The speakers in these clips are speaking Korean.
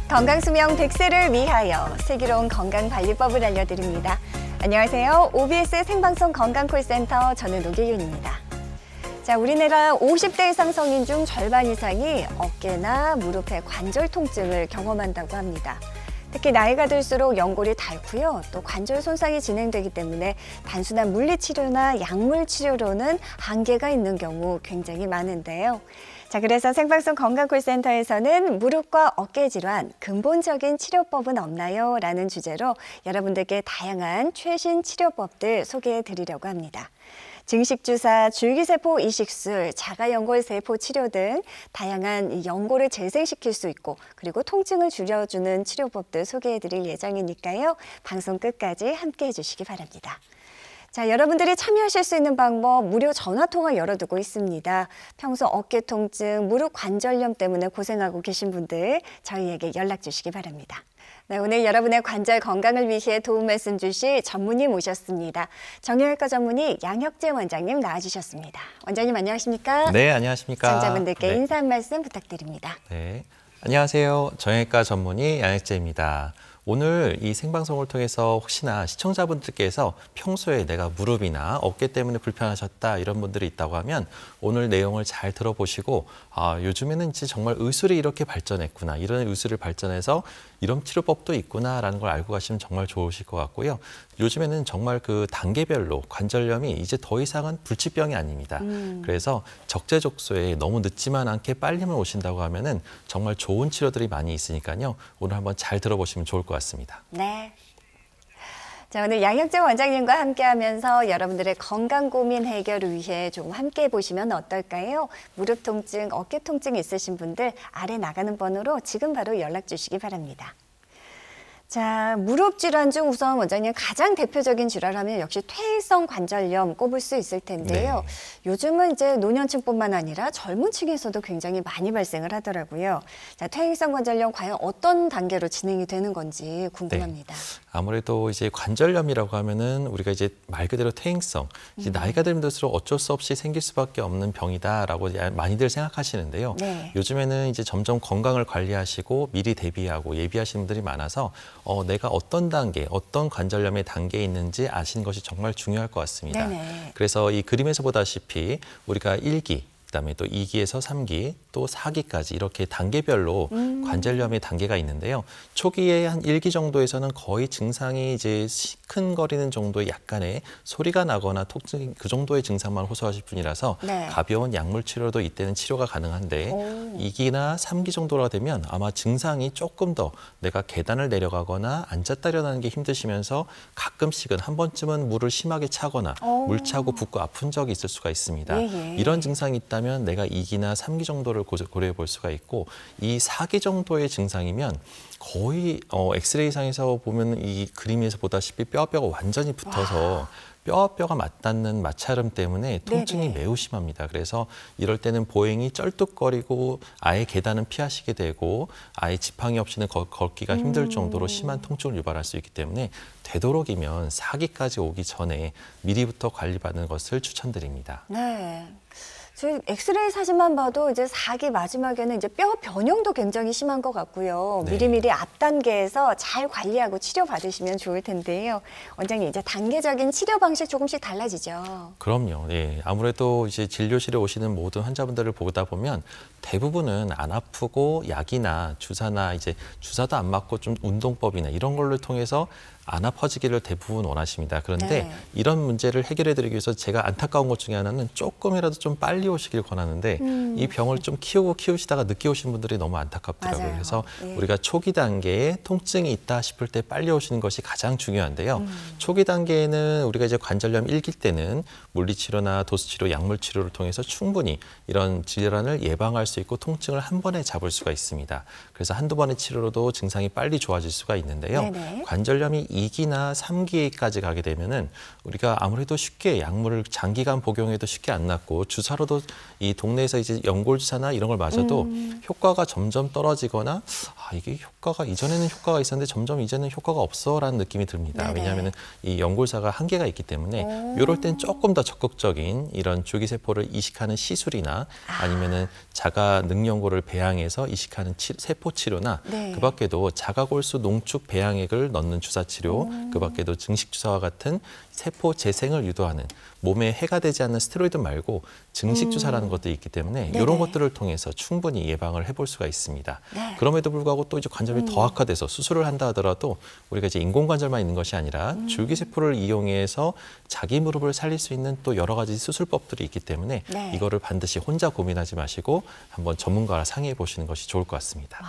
건강수명 100세를 위하여 슬기로운 건강관리법을 알려드립니다. 안녕하세요. OBS 생방송 건강콜센터 저는 노기윤입니다. 자, 우리나라 50대 이상 성인 중 절반 이상이 어깨나 무릎의 관절 통증을 경험한다고 합니다. 특히 나이가 들수록 연골이 닳고요. 또 관절 손상이 진행되기 때문에 단순한 물리치료나 약물치료로는 한계가 있는 경우 굉장히 많은데요. 자, 그래서 생방송 건강콜센터에서는 무릎과 어깨 질환, 근본적인 치료법은 없나요? 라는 주제로 여러분들께 다양한 최신 치료법들 소개해 드리려고 합니다. 증식주사, 줄기세포 이식술, 자가연골세포 치료 등 다양한 연골을 재생시킬 수 있고 그리고 통증을 줄여주는 치료법들 소개해드릴 예정이니까요. 방송 끝까지 함께해 주시기 바랍니다. 자, 여러분들이 참여하실 수 있는 방법 무료 전화통화 열어두고 있습니다. 평소 어깨 통증, 무릎 관절염 때문에 고생하고 계신 분들 저희에게 연락 주시기 바랍니다. 네, 오늘 여러분의 관절 건강을 위해 도움 말씀 주실 전문의 모셨습니다. 정형외과 전문의 양혁재 원장님 나와주셨습니다. 원장님 안녕하십니까? 네, 안녕하십니까? 시청자분들께 인사 한 말씀 부탁드립니다. 네, 안녕하세요. 정형외과 전문의 양혁재입니다. 오늘 이 생방송을 통해서 혹시나 시청자분들께서 평소에 내가 무릎이나 어깨 때문에 불편하셨다 이런 분들이 있다고 하면 오늘 내용을 잘 들어보시고 요즘에는 이제 정말 의술이 이렇게 발전했구나, 이런 의술을 발전해서 이런 치료법도 있구나라는 걸 알고 가시면 정말 좋으실 것 같고요. 요즘에는 정말 그 단계별로 관절염이 이제 더 이상은 불치병이 아닙니다. 그래서 적재적소에 너무 늦지만 않게 빨리만 오신다고 하면은 정말 좋은 치료들이 많이 있으니까요. 오늘 한번 잘 들어보시면 좋을 것 같습니다. 네. 자, 오늘 양혁재 원장님과 함께하면서 여러분들의 건강 고민 해결을 위해 조금 함께 보시면 어떨까요? 무릎 통증, 어깨 통증 있으신 분들 아래 나가는 번호로 지금 바로 연락 주시기 바랍니다. 자, 무릎 질환 중 우선 원장님 가장 대표적인 질환하면 역시 퇴행성 관절염 꼽을 수 있을 텐데요. 네. 요즘은 이제 노년층뿐만 아니라 젊은 층에서도 굉장히 많이 발생을 하더라고요. 자, 퇴행성 관절염 과연 어떤 단계로 진행이 되는 건지 궁금합니다. 네. 아무래도 이제 관절염이라고 하면은 우리가 이제 말 그대로 퇴행성, 이제 나이가 들수록 어쩔 수 없이 생길 수밖에 없는 병이다라고 많이들 생각하시는데요. 네. 요즘에는 이제 점점 건강을 관리하시고 미리 대비하고 예비하시는 분들이 많아서 내가 어떤 단계, 어떤 관절염의 단계에 있는지 아시는 것이 정말 중요할 것 같습니다. 네네. 그래서 이 그림에서 보다시피 우리가 1기, 그다음에 또 2기에서 3기, 또 4기까지 이렇게 단계별로 관절염의 단계가 있는데요. 초기에 한 1기 정도에서는 거의 증상이 이제 시큰거리는 정도의 약간의 소리가 나거나 통증 그 정도의 증상만 호소하실 분이라서 네. 가벼운 약물 치료도 이때는 치료가 가능한데 2기나 3기 정도가 되면 아마 증상이 조금 더 내가 계단을 내려가거나 앉았다 일어나는 게 힘드시면서 가끔씩은 한 번쯤은 물을 심하게 차거나 물 차고 붓고 아픈 적이 있을 수가 있습니다. 예예. 이런 증상이 있다면 내가 2기나 3기 정도를 고려해 볼 수가 있고 이 4기 정도의 증상이면 거의 엑스레이상에서 보면 이 그림에서 보다시피 뼈가 완전히 붙어서 뼈가 맞닿는 마찰음 때문에 통증이 네네. 매우 심합니다. 그래서 이럴 때는 보행이 쩔뚝거리고 아예 계단은 피하시게 되고 아예 지팡이 없이는 걷기가 힘들 정도로 심한 통증을 유발할 수 있기 때문에 되도록이면 4기까지 오기 전에 미리부터 관리받는 것을 추천드립니다. 네. 저희 엑스레이 사진만 봐도 이제 4기 마지막에는 이제 뼈 변형도 굉장히 심한 것 같고요. 네. 미리미리 앞 단계에서 잘 관리하고 치료 받으시면 좋을 텐데요. 원장님 이제 단계적인 치료 방식 조금씩 달라지죠. 그럼요. 네. 아무래도 이제 진료실에 오시는 모든 환자분들을 보다 보면 대부분은 안 아프고 약이나 주사나 이제 주사도 안 맞고 좀 운동법이나 이런 걸로 통해서 안 아파지기를 대부분 원하십니다. 그런데 네. 이런 문제를 해결해드리기 위해서 제가 안타까운 것 중에 하나는 조금이라도 좀 빨리 오시길 권하는데 이 병을 좀 키우시다가 늦게 오신 분들이 너무 안타깝더라고요. 맞아요. 그래서 네. 우리가 초기 단계에 통증이 있다 싶을 때 빨리 오시는 것이 가장 중요한데요. 초기 단계에는 우리가 이제 관절염 1기 때는 물리치료나 도수치료, 약물치료를 통해서 충분히 이런 질환을 예방할 수 있고 통증을 한 번에 잡을 수가 있습니다. 그래서 한두 번의 치료로도 증상이 빨리 좋아질 수가 있는데요. 네네. 관절염이 2기나 3기까지 가게 되면은 우리가 아무래도 쉽게 약물을 장기간 복용해도 쉽게 안 낫고 주사로도 실제로 이 동네에서 이제 연골 주사나 이런 걸 맞아도 효과가 점점 떨어지거나 이게 효과가 이전에는 효과가 있었는데 점점 이제는 효과가 없어라는 느낌이 듭니다. 네네. 왜냐하면 이 연골사가 한계가 있기 때문에 이럴 땐 조금 더 적극적인 이런 줄기세포를 이식하는 시술이나 아니면은 자가 능연골을 배양해서 이식하는 세포 치료나 네. 그 밖에도 자가골수 농축 배양액을 넣는 주사 치료, 그 밖에도 증식 주사와 같은 세포 재생을 유도하는 몸에 해가 되지 않는 스테로이드 말고 증식 주사라는 것도 있기 때문에 네네. 이런 것들을 통해서 충분히 예방을 해볼 수가 있습니다. 네. 그럼에도 불구하고 또 이제 관절이 더 악화돼서 수술을 한다 하더라도 우리가 이제 인공관절만 있는 것이 아니라 줄기세포를 이용해서 자기 무릎을 살릴 수 있는 또 여러 가지 수술법들이 있기 때문에 네. 이거를 반드시 혼자 고민하지 마시고 한번 전문가와 상의해 보시는 것이 좋을 것 같습니다.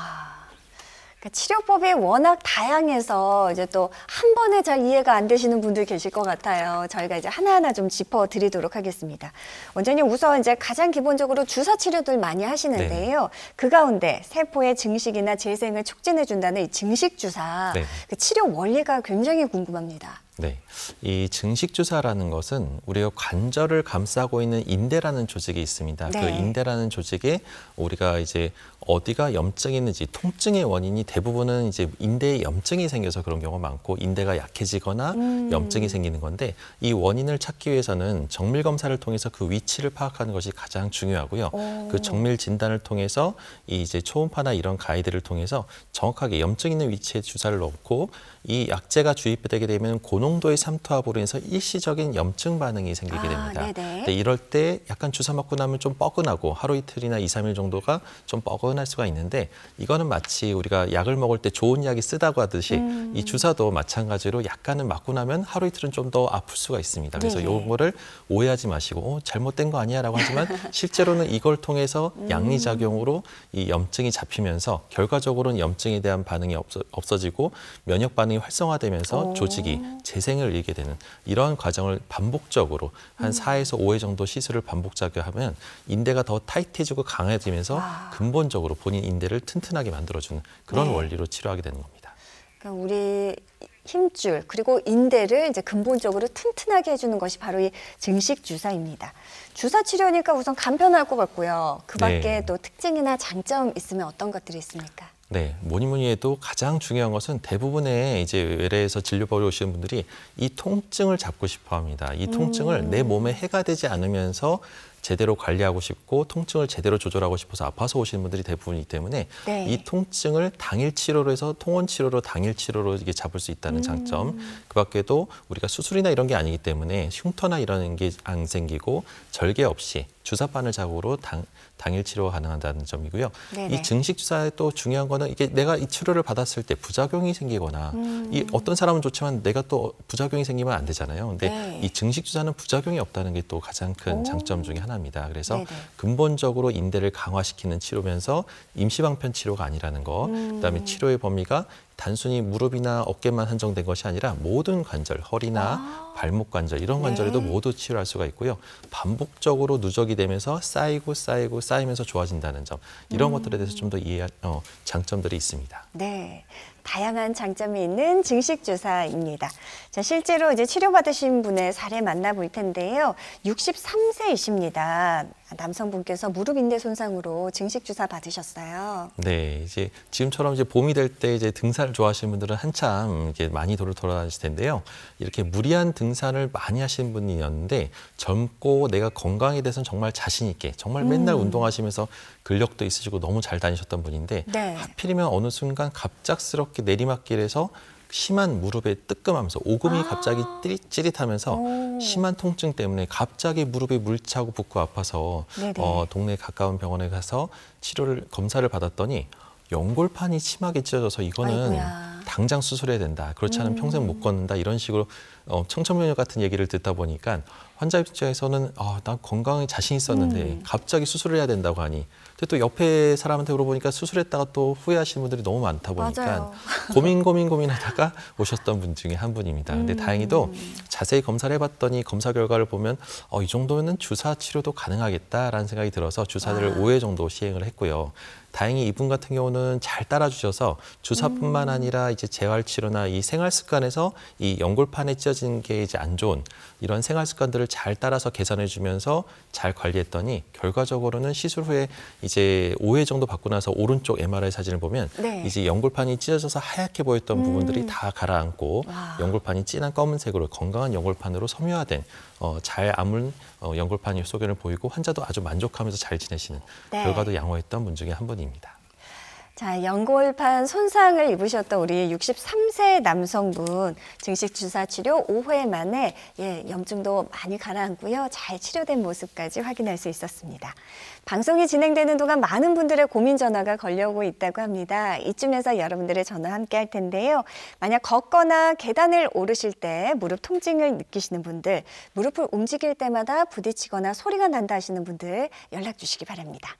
그러니까 치료법이 워낙 다양해서 이제 또 한 번에 잘 이해가 안 되시는 분들 계실 것 같아요. 저희가 이제 하나하나 좀 짚어드리도록 하겠습니다. 원장님 우선 이제 가장 기본적으로 주사 치료들 많이 하시는데요. 네. 그 가운데 세포의 증식이나 재생을 촉진해준다는 이 증식 주사, 네. 그 치료 원리가 굉장히 궁금합니다. 네, 이 증식주사라는 것은 우리가 관절을 감싸고 있는 인대라는 조직이 있습니다. 네. 그 인대라는 조직에 우리가 이제 어디가 염증이 있는지 통증의 원인이 대부분은 이제 인대에 염증이 생겨서 그런 경우가 많고 인대가 약해지거나 염증이 생기는 건데 이 원인을 찾기 위해서는 정밀 검사를 통해서 그 위치를 파악하는 것이 가장 중요하고요. 그 정밀 진단을 통해서 이 이제 초음파나 이런 가이드를 통해서 정확하게 염증 있는 위치에 주사를 넣고 이 약제가 주입되게 되면 고농도의 삼투압으로 인해서 일시적인 염증 반응이 생기게 됩니다. 근데 이럴 때 약간 주사 맞고 나면 좀 뻐근하고 하루 이틀이나 2, 3일 정도가 좀 뻐근할 수가 있는데 이거는 마치 우리가 약을 먹을 때 좋은 약이 쓰다고 하듯이 이 주사도 마찬가지로 약간은 맞고 나면 하루 이틀은 좀 더 아플 수가 있습니다. 그래서 이거를 오해하지 마시고 잘못된 거 아니야 라고 하지만 실제로는 이걸 통해서 양리작용으로 이 염증이 잡히면서 결과적으로는 염증에 대한 반응이 없어지고 면역 반응이 활성화되면서 조직이 재생을 일게 되는 이런 과정을 반복적으로 한 4에서 5회 정도 시술을 반복적으로 하면 인대가 더 타이트해지고 강해지면서 근본적으로 본인 인대를 튼튼하게 만들어주는 그런 네. 원리로 치료하게 되는 겁니다. 그러니까 우리 힘줄 그리고 인대를 이제 근본적으로 튼튼하게 해주는 것이 바로 이 증식 주사입니다. 주사 치료니까 우선 간편할 것 같고요. 그 밖에 네. 또 특징이나 장점 있으면 어떤 것들이 있습니까? 네, 뭐니 해도 가장 중요한 것은 대부분의 이제 외래에서 진료받으러 오시는 분들이 이 통증을 잡고 싶어 합니다. 이 통증을 내 몸에 해가 되지 않으면서 제대로 관리하고 싶고 통증을 제대로 조절하고 싶어서 아파서 오시는 분들이 대부분이기 때문에 네. 이 통증을 당일 치료로 해서 통원 치료로 당일 치료로 이게 잡을 수 있다는 장점. 그 밖에도 우리가 수술이나 이런 게 아니기 때문에 흉터나 이런 게 안 생기고 절개 없이 주사바늘 자국으로 당일 치료가 가능하다는 점이고요. 네네. 이 증식 주사의 또 중요한 거는 이게 내가 이 치료를 받았을 때 부작용이 생기거나 이 어떤 사람은 좋지만 내가 또 부작용이 생기면 안 되잖아요. 근데 네. 이 증식 주사는 부작용이 없다는 게 또 가장 큰 장점 중에 하나입니다. 그래서 네네. 근본적으로 인대를 강화시키는 치료면서 임시방편 치료가 아니라는 거. 그다음에 치료의 범위가 단순히 무릎이나 어깨만 한정된 것이 아니라 모든 관절, 허리나 발목 관절 이런 관절에도 네. 모두 치료할 수가 있고요. 반복적으로 누적이 되면서 쌓이면서 좋아진다는 점. 이런 것들에 대해서 좀 더 장점들이 있습니다. 네. 다양한 장점이 있는 증식 주사입니다. 자, 실제로 이제 치료받으신 분의 사례 만나볼 텐데요. 63세이십니다. 남성분께서 무릎 인대 손상으로 증식 주사 받으셨어요. 네, 이제 지금처럼 이제 봄이 될 때 이제 등산을 좋아하시는 분들은 한참 이렇게 많이 돌아다니실 텐데요. 이렇게 무리한 등산을 많이 하시는 분이었는데 젊고 내가 건강에 대해서는 정말 자신 있게 정말 맨날 운동하시면서 근력도 있으시고 너무 잘 다니셨던 분인데 네. 하필이면 어느 순간 갑작스럽게 내리막길에서 심한 무릎에 뜨끔하면서 오금이 갑자기 찌릿하면서 심한 통증 때문에 갑자기 무릎에 물차고 붓고 아파서 동네 가까운 병원에 가서 검사를 받았더니 연골판이 심하게 찢어져서 이거는 아이고야. 당장 수술해야 된다. 그렇지 않으면 평생 못 걷는다. 이런 식으로 청천벽력 같은 얘기를 듣다 보니까 환자 입장에서는 나 건강에 자신 있었는데 갑자기 수술을 해야 된다고 하니 근데 또 옆에 사람한테 물어보니까 수술했다가 또 후회하시는 분들이 너무 많다 보니까 고민하다가 오셨던 분 중에 한 분입니다. 근데 다행히도 자세히 검사를 해봤더니 검사 결과를 보면 이 정도면 주사 치료도 가능하겠다라는 생각이 들어서 주사를 5회 정도 시행을 했고요. 다행히 이분 같은 경우는 잘 따라주셔서 주사뿐만 아니라 이제 재활 치료나 이 생활 습관에서 이 연골판에 찢어진 게 이제 안 좋은 이런 생활 습관들을 잘 따라서 개선해 주면서 잘 관리했더니 결과적으로는 시술 후에 이제 5회 정도 받고 나서 오른쪽 MRI 사진을 보면 네. 이제 연골판이 찢어져서 하얗게 보였던 부분들이 다 가라앉고 연골판이 진한 검은색으로 건강한 연골판으로 섬유화된 잘 아문 연골판 소견을 보이고 환자도 아주 만족하면서 잘 지내시는 네. 결과도 양호했던 분 중에 한 분입니다. 자, 연골판 손상을 입으셨던 우리 63세 남성분 증식 주사 치료 5회 만에 염증도 많이 가라앉고요. 잘 치료된 모습까지 확인할 수 있었습니다. 방송이 진행되는 동안 많은 분들의 고민 전화가 걸려오고 있다고 합니다. 이쯤에서 여러분들의 전화 함께 할 텐데요. 만약 걷거나 계단을 오르실 때 무릎 통증을 느끼시는 분들, 무릎을 움직일 때마다 부딪히거나 소리가 난다 하시는 분들 연락 주시기 바랍니다.